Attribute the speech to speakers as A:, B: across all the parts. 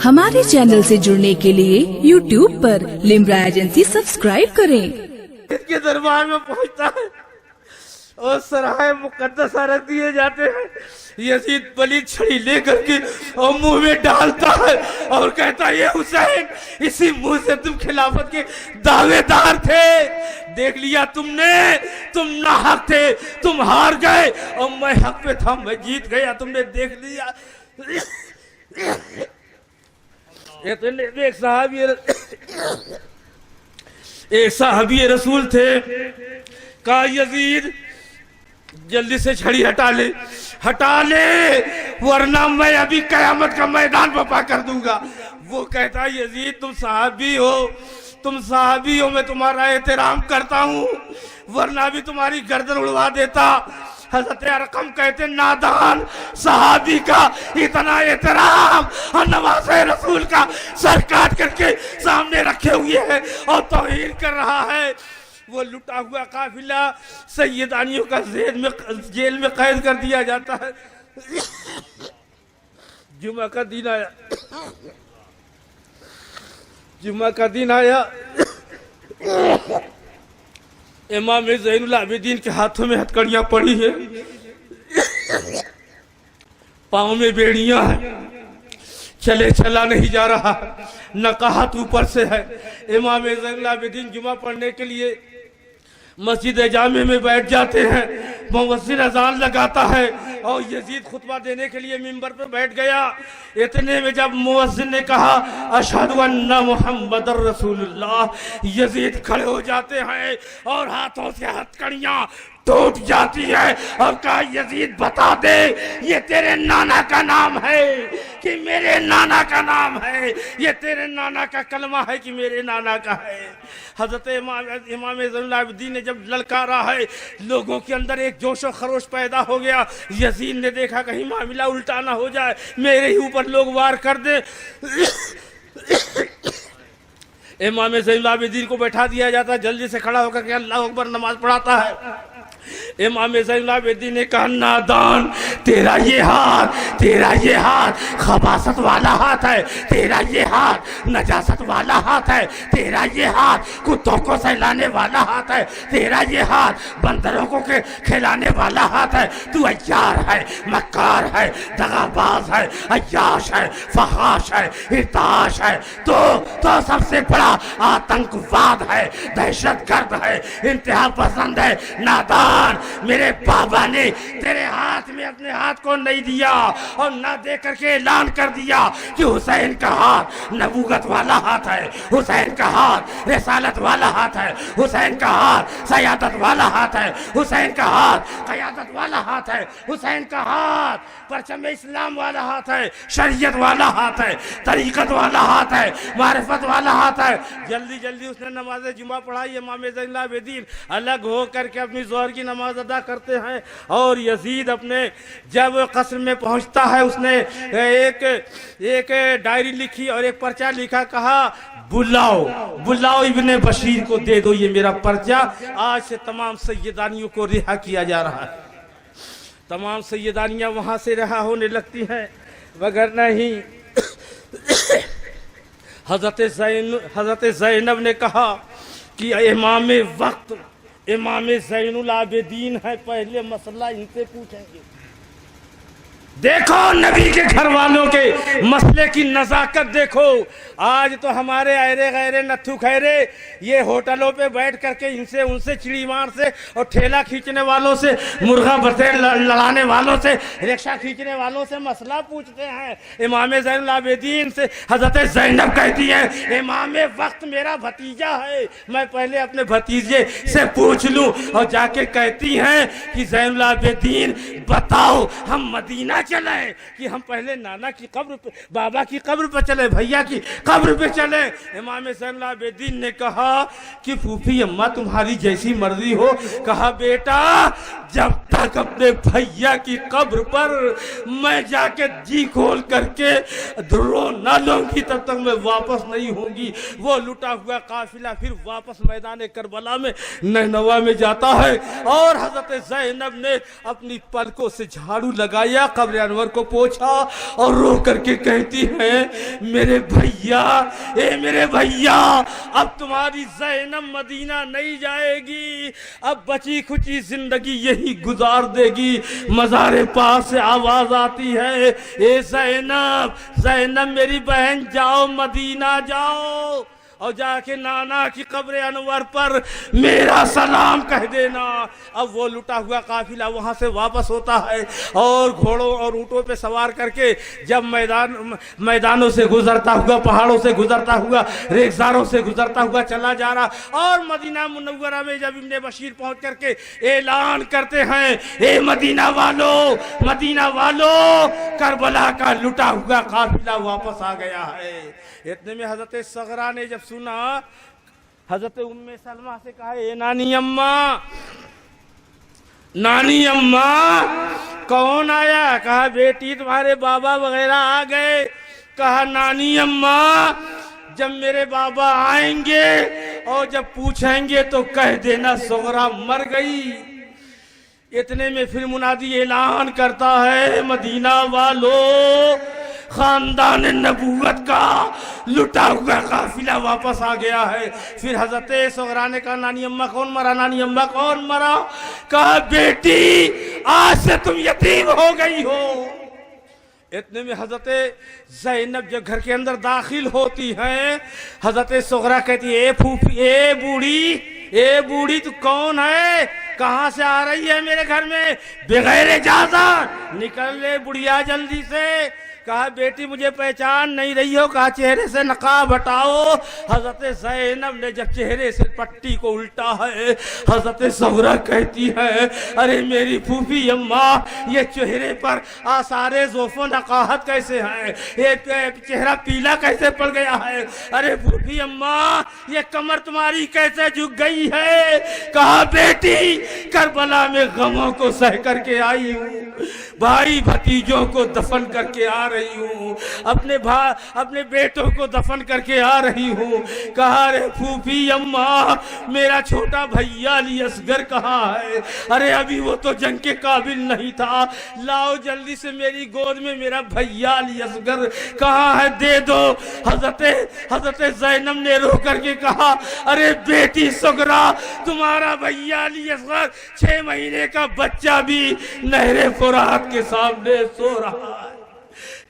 A: हमारे चैनल से जुड़ने के लिए YouTube पर लिम्रा एजेंसी सब्सक्राइब करें।
B: के दरबार में पहुंचता है और सराय मुकद्दसा रख दिए जाते हैं। यजीद बली छड़ी लेकर के और मुंह में डालता है और कहता है ये हुसैन, इसी मुंह से तुम खिलाफत के दावेदार थे। देख लिया तुमने, तुम नाहक थे, तुम हार गए और मैं हक पे था, मैं जीत गया, तुमने देख लिया। इतने एक साहबी रसूल थे, कहा यजीद जल्दी से छड़ी हटा ले वरना मैं अभी कयामत का मैदान बपा कर दूंगा। वो कहता यजीद तुम साहबी हो, मैं तुम्हारा एहतराम करता हूँ, वरना भी तुम्हारी गर्दन उड़वा देता। हज़रत अरकम कहते नादान सहाबी का इतना एहतराम और नवाज़े रसूल का सर काट करके सामने रखे हुए है और तौहीन कर रहा है। वो लुटा हुआ काफिला सैयदानियों का जेल में कैद कर दिया जाता है। जुमा का दिन आया, इमाम ज़ैनुल आबिदीन के हाथों में हथकड़ियां पड़ी है, पाँव में बेड़ियां हैं, चला नहीं जा रहा, नकाहत ऊपर से है। इमाम ज़ैनुल आबिदीन जुमा पढ़ने के लिए मस्जिद जामे में बैठ जाते हैं, मुअज्जिन अज़ान लगाता है और यजीद खुतबा देने के लिए मिंबर पर बैठ गया। इतने में जब मुअज्जिन ने कहा अशहदु अन्ना मुहम्मदर रसूलुल्लाह, यजीद खड़े हो जाते हैं और हाथों से हथकड़ियां टूट जाती है और कहा यजीद बता दे ये तेरे नाना का नाम है कि मेरे नाना का नाम है, ये तेरे नाना का कलमा है कि मेरे नाना का है। हजरत इमाम ज़ैनुल आबिदीन ने जब ललकारा है, लोगों के अंदर एक जोश और खरोश पैदा हो गया। यजीद ने देखा कहीं मामला उल्टा ना हो जाए, मेरे ही ऊपर लोग वार कर दे। इमाम ज़ैनुल आबिदीन को बैठा दिया जाता, जल्दी से खड़ा होकर के अल्लाह अकबर नमाज पढ़ाता है। इमाम ज़ैनुल आबिदीन ने कहा नादान तेरा ये हाथ खबासत वाला हाथ है, तेरा ये हाथ नजासत वाला हाथ है, तेरा ये हाथ कुत्तों को सहलाने वाला हाथ है, तेरा ये हाथ बंदरों को खिलाने वाला हाथ है। तू अय्यार है, मक्कार है, दगाबाज है, अय्याश है, फहाश है, इर्ताश है, तो सबसे बड़ा आतंकवाद है, दहशतगर्द है, इंतहा पसंद है। नादान मेरे बाबा ने तेरे हाथ में अपने हाथ को नहीं दिया और ना दे करके ऐलान कर दिया कि हुसैन का हाथ नबूवत वाला हाथ है, हुसैन का हाथ रिसालत वाला हाथ है, हुसैन का हाथ सयादत वाला हाथ है, हुसैन का हाथ क़यादत वाला हाथ है, हुसैन का हाथ परचम इस्लाम वाला हाथ है, शरीयत वाला हाथ है, तरीक़त वाला हाथ है, मारिफत वाला हाथ है। जल्दी उसने नमाज जुमा पढ़ाई। इमाम ज़ैनुल आबिदीन अलग हो करके अपनी ज़ोहर की नमाज अदा करते हैं और यजीद अपने जब कस्र में पहुंचता है, उसने एक डायरी लिखी और एक पर्चा लिखा, कहा बुलाओ इब्ने बशीर को दे दो ये मेरा पर्चा, आज से तमाम सैयदानियों को रिहा किया जा रहा है। तमाम सैयदानियां वहां से रिहा होने लगती हैं, मगर नहीं हजरत ज़ैनब ने कहा कि इमाम ज़ैनुल आबिदीन है, पहले मसला इनसे पूछेंगे। देखो नबी के घर वालों के मसले की नज़ाकत देखो। आज तो हमारे अरे गैरे नथु खैरे ये होटलों पे बैठ करके इनसे उनसे चिड़ी मार से और ठेला खींचने वालों से, मुर्गा बसेर लड़ाने वालों से, रिक्शा खींचने वालों से मसला पूछते हैं। इमाम ज़ैनुल आबिदीन से हज़रत ज़ैनब कहती है इमाम वक्त मेरा भतीजा है, मैं पहले अपने भतीजे से पूछ लूँ। और जाके कहती हैं कि ज़ैनुल आबिदीन बताओ हम मदीना चले कि हम पहले नाना की कब्र पे, बाबा की कब्र पे चले, भैया की कब्र पे चले। इमाम ज़ैनुल आबिदीन ने कहा कि फूफी अम्मा तुम्हारी जैसी मर्जी हो। कहा बेटा जब तक अपने भैया की कब्र पर मैं जाके जी खोल करके रो ना लूंगी तब तक मैं वापस नहीं होंगी। वो लुटा हुआ काफिला फिर वापस मैदान करबला में नहनवा में जाता है और हजरत ज़ैनब ने अपनी पलकों से झाड़ू लगाया, कब्र कब्र अनवर को पोंछा और रो करके कहती है, मेरे भैया, मेरे भैया, अब तुम्हारी ज़ैनब मदीना नहीं जाएगी, अब बची खुची जिंदगी यही गुजार देगी। मज़ारे पास से आवाज आती है, ए ज़ैनब, ज़ैनब मेरी बहन, जाओ मदीना जाओ और जाके नाना की कब्र अनवर पर मेरा सलाम कह देना। अब वो लुटा हुआ काफिला वहाँ से वापस होता है और घोड़ों और ऊँटों पे सवार करके जब मैदानों से गुजरता हुआ, पहाड़ों से गुजरता हुआ, रेगिस्तानों से गुजरता हुआ चला जा रहा और मदीना मुनव्वरा में जब इब्ने बशीर पहुँच करके ऐलान करते हैं, ए मदीना वालों, मदीना वालों, करबला का लुटा हुआ काफिला वापस आ गया है। इतने में हजरत सगरा ने जब सुना, हजरत उम्मे सलमा से कहा, ए नानी अम्मा, नानी अम्मा कौन आया? कहा बेटी तुम्हारे बाबा वगैरह आ गए। कहा नानी अम्मा जब मेरे बाबा आएंगे और जब पूछेंगे तो कह देना सगरा मर गई। इतने में फिर मुनादी ऐलान करता है, मदीना वालों, खानदान नबूवत का लुटा हुआ काफिला वापस आ गया है। फिर हजरत सगरा ने कहा, नानी अम्मा कौन मरा? नानी अम्मा कौन मरा? कहा बेटी आज से तुम यतीम हो गई हो। इतने में हजरत ज़ैनब जब घर के अंदर दाखिल होती हैं, हजरत सगरा कहती है, ए फूफी, ए बूढ़ी तू कौन है? कहाँ से आ रही है मेरे घर में बगैर इजाजत? निकल ले बुढ़िया जल्दी से। कहा बेटी मुझे पहचान नहीं रही हो? कहा चेहरे से नकाब हटाओ। हजरत ज़ैनब ने जब चेहरे से पट्टी को उल्टा है, हजरत सगरा कहती है, अरे मेरी फूफी अम्मा, ये चेहरे पर आसारे ज़ोफ़ो नकाहत कैसे हैं? ये चेहरा पीला कैसे पड़ गया है? अरे फूफी अम्मा ये कमर तुम्हारी कैसे झुक गई है? कहा बेटी करबला में गमों को सह करके आई हूँ, भाई भतीजों को दफन करके आ रही हूँ, अपने बेटों को दफन करके आ रही हूँ। कहा रे फूफी अम्मा मेरा छोटा भैया अली असगर कहाँ है? अरे अभी वो तो जंग के काबिल नहीं था, लाओ जल्दी से मेरी गोद में मेरा भैया अली असगर कहाँ है, दे दो। हजरत ज़ैनब ने रो करके कहा, अरे बेटी सगरा तुम्हारा भैया अली असगर 6 महीने का बच्चा भी नहरे फुरात के सामने सो रहा है।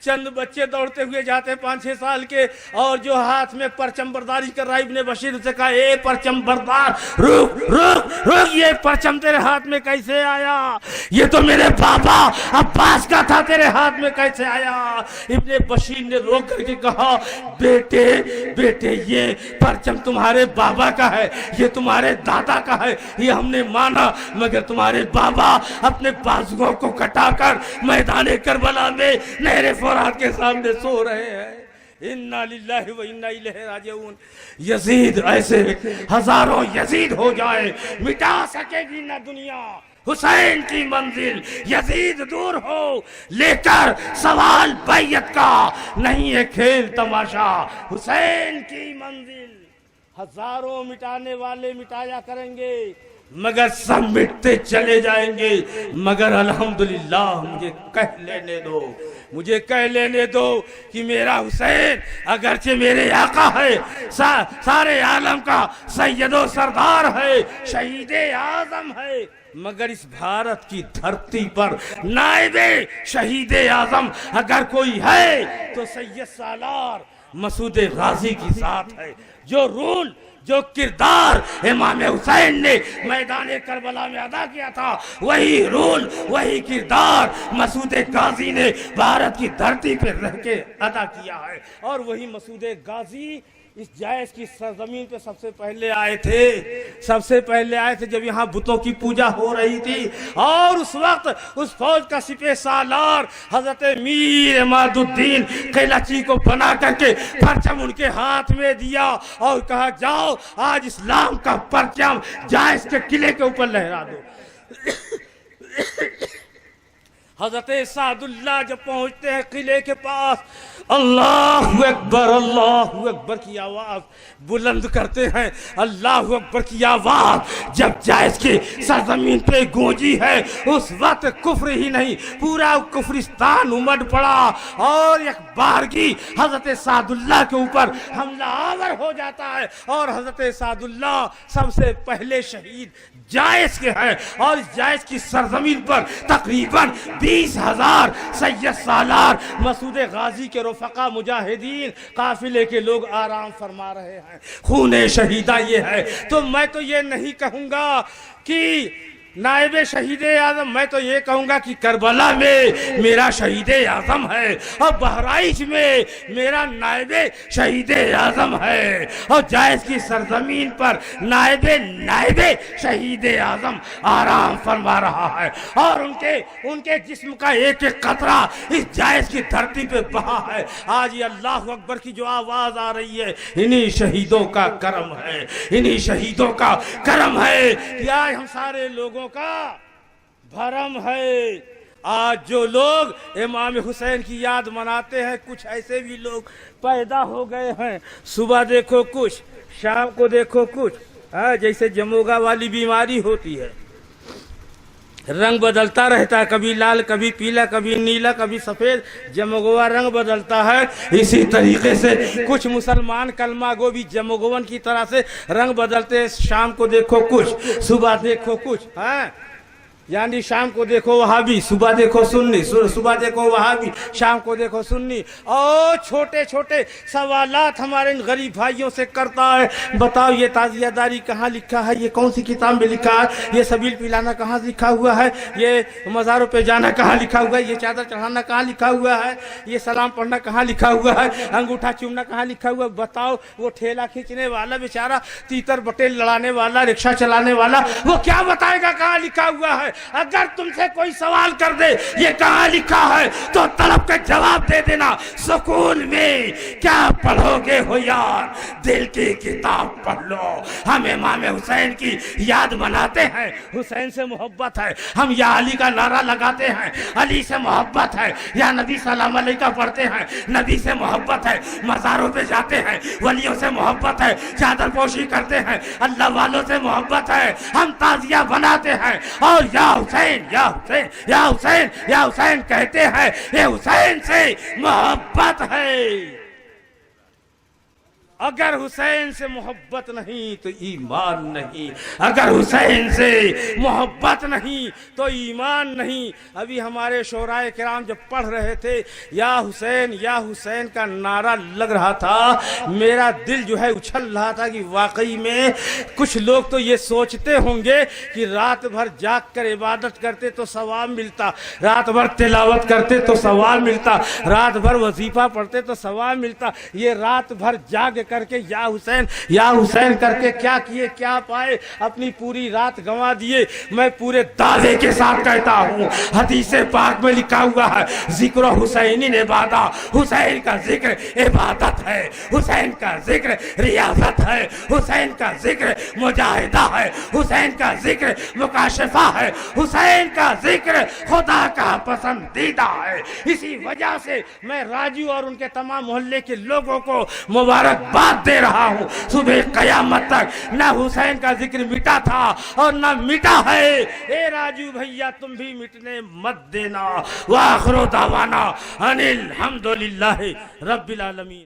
B: चंद बच्चे दौड़ते हुए जाते 5-6 साल के, और जो हाथ में परचम बरदारी कर रहा इब्ने बशीर से कहा, ए परचम बरदार रुक रुक रुक, ये परचम तेरे हाथ में कैसे आया? ये तो मेरे बाबा अब्बास का था, तेरे हाथ में कैसे आया? इब्ने बशीर ने रो करके कहा, बेटे ये परचम तुम्हारे बाबा का है, ये तुम्हारे दादा का है, ये हमने माना, मगर तुम्हारे बाबा अपने बाजुओं को कटाकर मैदान करबला में नहरे फुरात के सामने सो रहे हैं। इन्ना लिल्लाहि व इन्ना इलैहि राजिऊन। यजीद ऐसे हजारों यजीद हो जाए, मिटा सकेगी ना दुनिया हुसैन की मंजिल। यजीद दूर हो लेकर सवाल बैयत का, नहीं है खेल तमाशा हुसैन की मंजिल। हजारों मिटाने वाले मिटाया करेंगे, मगर सब मिटते चले जाएंगे। मगर अल्हम्दुलिल्लाह मुझे कह लेने दो कि मेरा हुसैन अगरचे मेरे आका है, सारे आलम का सैयदो सरदार है, शहीद आजम है, मगर इस भारत की धरती पर नायबे शहीद आजम अगर कोई है तो सैयद सालार मसूद गाजी की साथ है। जो किरदार इमाम हुसैन ने मैदान करबला में अदा किया था, वही रोल, वही किरदार मसूद गाजी ने भारत की धरती पर रह के अदा किया है। और वही मसूद गाजी इस जायज की सरजमीन पे सबसे पहले आए थे जब यहाँ बुतों की पूजा हो रही थी। और उस वक्त उस फौज का सिपह सालार हजरत मीर इमादुद्दीन कैलाची को बना करके परचम उनके हाथ में दिया और कहा, जाओ आज इस्लाम का परचम जायज के किले के ऊपर लहरा दो। हजरत सादुल्लाह जब पहुंचते हैं किले के पास, अल्लाहु अकबर की आवाज बुलंद करते हैं। अल्लाहु अकबर की आवाज जब जायज की सरजमीन पे गूंजी है, उस वक्त कुफ्र ही नहीं पूरा कुफ्रिस्तान उमड़ पड़ा और एक बारगी हजरत सादुल्लाह के ऊपर हमलावर हो जाता है। और हजरत सादुल्लाह सबसे पहले शहीद जायज के हैं और इस जायज की सरजमीन पर तकरीबन 20,000 सैयद सालार मसूद गाजी के रफ़क़ा मुजाहिदीन काफिले के लोग आराम फरमा रहे हैं। खूने शहीदा ये है। तो मैं तो ये नहीं कहूँगा कि नायब शहीद आज़म, मैं तो ये कहूँगा कि करबला में मेरा शहीद आज़म है और बहराइच में मेरा नायब शहीद आज़म है और जायज की सरजमीन पर नायब शहीद आज़म आराम फरमा रहा है और उनके जिस्म का एक एक कतरा इस जायज की धरती पे बहा है। आज ये अल्लाह अकबर की जो आवाज़ आ रही है, इन्हीं शहीदों का करम है, इन्हीं शहीदों का करम है कि आज हम सारे लोगों का भरम है। आज जो लोग इमाम हुसैन की याद मनाते हैं, कुछ ऐसे भी लोग पैदा हो गए हैं। सुबह देखो कुछ, शाम को देखो कुछ, जैसे जमोगा वाली बीमारी होती है, रंग बदलता रहता है, कभी लाल, कभी पीला, कभी नीला, कभी सफेद, जमोगवा रंग बदलता है। इसी तरीके से कुछ मुसलमान कलमा गो भी जमोगवन की तरह से रंग बदलते हैं। शाम को देखो कुछ, सुबह देखो कुछ, यानी शाम को देखो वहाबी, सुबह देखो सुन्नी, सुबह देखो वहाबी, शाम को देखो सुन्नी। और छोटे छोटे सवालात हमारे इन गरीब भाइयों से करता है, बताओ ये ताजियादारी कहाँ लिखा है, ये कौन सी किताब में लिखा है, ये सबील पिलाना कहाँ लिखा हुआ है, ये मज़ारों पे जाना कहाँ लिखा हुआ है, ये चादर चढ़ाना कहाँ लिखा हुआ है, ये सलाम पढ़ना कहाँ लिखा हुआ है, अंगूठा चूमना कहाँ लिखा हुआ है। बताओ वो ठेला खींचने वाला बेचारा, तीतर बटेल लड़ाने वाला, रिक्शा चलाने वाला, वो क्या बताएगा कहाँ लिखा हुआ है। अगर तुमसे कोई सवाल कर दे ये कहाँ लिखा है, तो तलब का जवाब दे देना, सुकून में क्या पढ़ोगे हो यार, दिल की किताब पढ़ लो। हम इमाम हुसैन की याद मनाते हैं, हुसैन से मोहब्बत है, हम या अली का नारा लगाते हैं, अली से मोहब्बत है, या नबी सलाम अलैका पढ़ते हैं, नबी से मोहब्बत है, मज़ारों पे जाते हैं, वलियों से मोहब्बत है, चादर पोशी करते हैं, अल्लाह वालों से मोहब्बत है, हम ताजिया बनाते हैं और या हुसैन या हुसैन या हुसैन या हुसैन कहते हैं। ये हुसैन से मोहब्बत है। अगर हुसैन से मोहब्बत नहीं तो ईमान नहीं, अगर हुसैन से मोहब्बत नहीं तो ईमान नहीं। अभी हमारे शोराए किराम जब पढ़ रहे थे या हुसैन का नारा लग रहा था, मेरा दिल जो है उछल रहा था कि वाकई में कुछ लोग तो ये सोचते होंगे कि रात भर जाग कर इबादत करते तो सवाब मिलता, रात भर तिलावत करते तो सवाब मिलता, रात भर वजीफा पढ़ते तो सवाब मिलता। ये रात भर जाग करके या हुसैन करके क्या किए, क्या पाए, अपनी पूरी रात गंवा दिए। मैं पूरे दावे के साथ कहता हूँ, हदीस पाक में लिखा हुआ है, जिक्र हुसैनी ने बादा, हुसैन का जिक्र इबादत है, हुसैन का जिक्र रियाजत है, हुसैन का जिक्र मुजाहिदा है, हुसैन का जिक्र मुकाशफा है, हुसैन का जिक्र खुदा का पसंदीदा है। इसी वजह से मैं राजू और उनके तमाम मोहल्ले के लोगों को मुबारकबाद दे रहा हूँ। सुबह कयामत तक न हुसैन का जिक्र मिटा था और न मिटा है। ए राजू भैया तुम भी मिटने मत देना। वाखिरु दावाना अनिल हम्दुलिल्लाहि रब्बिल आलमीन।